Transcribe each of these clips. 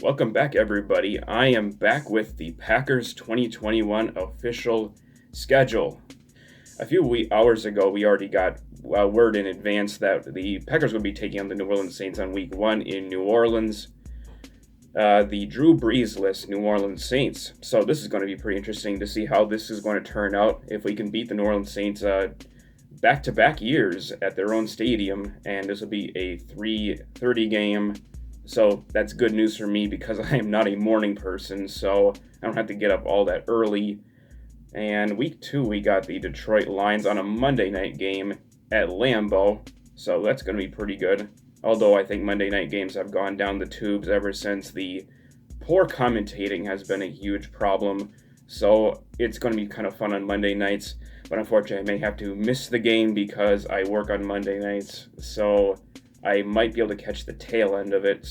Welcome back, everybody. I am back with the Packers 2021 official schedule. A few hours ago, we already got word in advance that the Packers would be taking on the New Orleans Saints on Week 1 in New Orleans. The Drew Brees list New Orleans Saints. So this is going to be pretty interesting to see how this is going to turn out. If we can beat the New Orleans Saints back-to-back years at their own stadium, and this will be a 3:30 game. So that's good news for me because I am not a morning person, so I don't have to get up all that early. And week 2, we got the Detroit Lions on a Monday night game at Lambeau, so that's going to be pretty good. Although I think Monday night games have gone down the tubes ever since the poor commentating has been a huge problem. So it's going to be kind of fun on Monday nights, but unfortunately I may have to miss the game because I work on Monday nights. So I might be able to catch the tail end of it,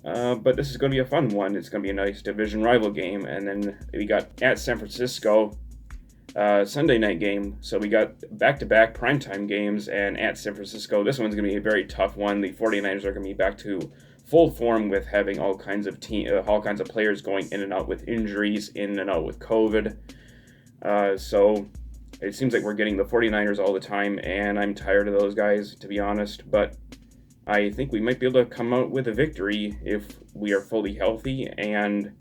but this is going to be a fun one. It's going to be a nice division rival game, and then we got at San Francisco, Sunday night game, so we got back-to-back primetime games, and at San Francisco, this one's going to be a very tough one. The 49ers are going to be back to full form with having all kinds of players going in and out with injuries, in and out with COVID, so it seems like we're getting the 49ers all the time, and I'm tired of those guys, to be honest, but I think we might be able to come out with a victory if we are fully healthy, and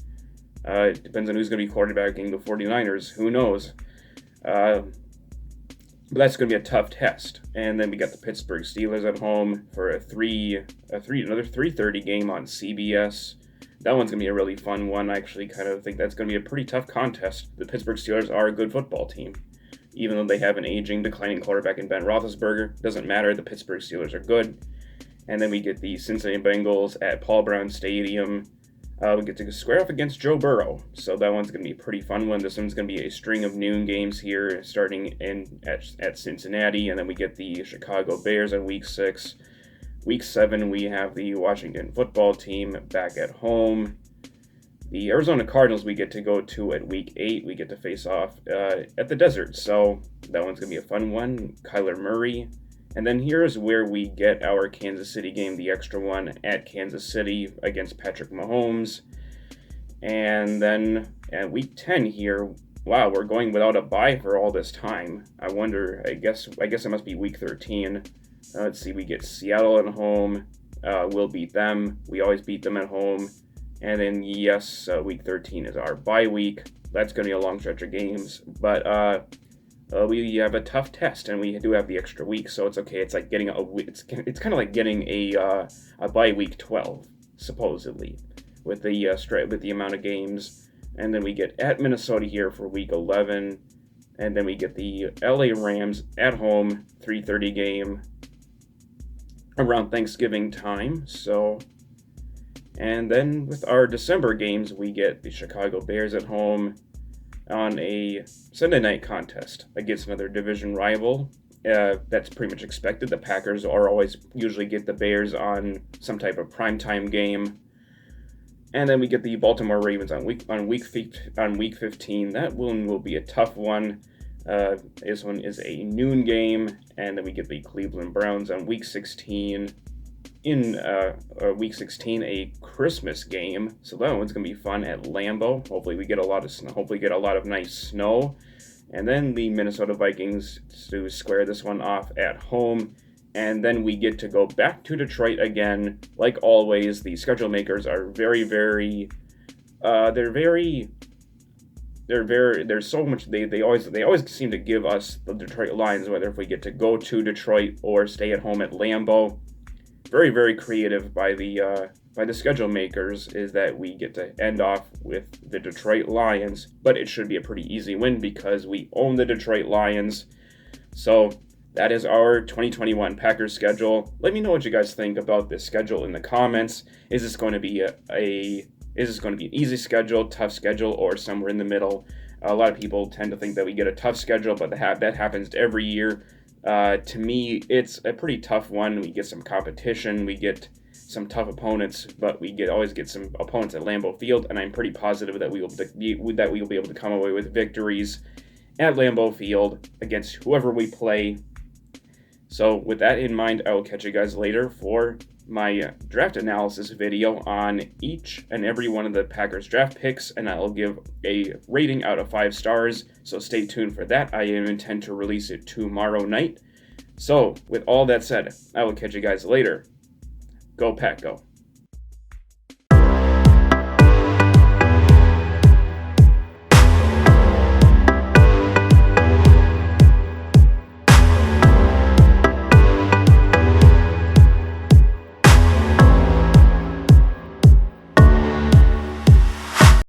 it depends on who's going to be quarterbacking the 49ers. Who knows? But that's going to be a tough test. And then we got the Pittsburgh Steelers at home for another 3:30 game on CBS. That one's going to be a really fun one. I actually kind of think that's going to be a pretty tough contest. The Pittsburgh Steelers are a good football team. Even though they have an aging, declining quarterback in Ben Roethlisberger, doesn't matter. The Pittsburgh Steelers are good. And then we get the Cincinnati Bengals at Paul Brown Stadium. We get to square off against Joe Burrow. So that one's going to be a pretty fun one. This one's going to be a string of noon games here, starting at Cincinnati. And then we get the Chicago Bears in Week 6. Week 7, we have the Washington football team back at home. The Arizona Cardinals we get to go to at Week 8. We get to face off at the desert. So that one's going to be a fun one. Kyler Murray. And then here's where we get our Kansas City game, the extra one at Kansas City against Patrick Mahomes. And then at Week 10 here, wow, we're going without a bye for all this time. I guess it must be Week 13. Let's see, we get Seattle at home. We'll beat them. We always beat them at home. And then, yes, Week 13 is our bye week. That's going to be a long stretch of games. But we have a tough test, and we do have the extra week, so it's okay. It's like getting it's kind of like getting a bye week 12, supposedly, with the amount of games. And then we get at Minnesota here for Week 11, and then we get the LA Rams at home, 3:30 game around Thanksgiving time. So, and then with our December games, we get the Chicago Bears at home on a Sunday night contest against another division rival. That's pretty much expected. The Packers usually get the Bears on some type of primetime game. And then we get the Baltimore Ravens on week 15. That one will be a tough one. This one is a noon game, and then we get the Cleveland Browns on week 16. In Week 16, a Christmas game, so that one's gonna be fun at Lambeau. Hopefully, we get a lot of snow. Hopefully, get a lot of nice snow, and then the Minnesota Vikings to square this one off at home, and then we get to go back to Detroit again. Like always, the schedule makers are very. There's so much. They always seem to give us the Detroit Lions, whether if we get to go to Detroit or stay at home at Lambeau. Very creative by the schedule makers is that we get to end off with the Detroit Lions, but it should be a pretty easy win because we own the Detroit Lions. So that is our 2021 Packers schedule. Let me know what you guys think about this schedule in the comments. Is this going to be an easy schedule, tough schedule, or somewhere in the middle? A lot of people tend to think that we get a tough schedule, but that happens every year. To me, it's a pretty tough one. We get some competition, we get some tough opponents, but we always get some opponents at Lambeau Field, and I'm pretty positive that we will be able to come away with victories at Lambeau Field against whoever we play. So with that in mind, I will catch you guys later for my draft analysis video on each and every one of the Packers draft picks, and I'll give a rating out of 5 stars, so stay tuned for that. I intend to release it tomorrow night. So with all that said, I will catch you guys later. Go Pack, go.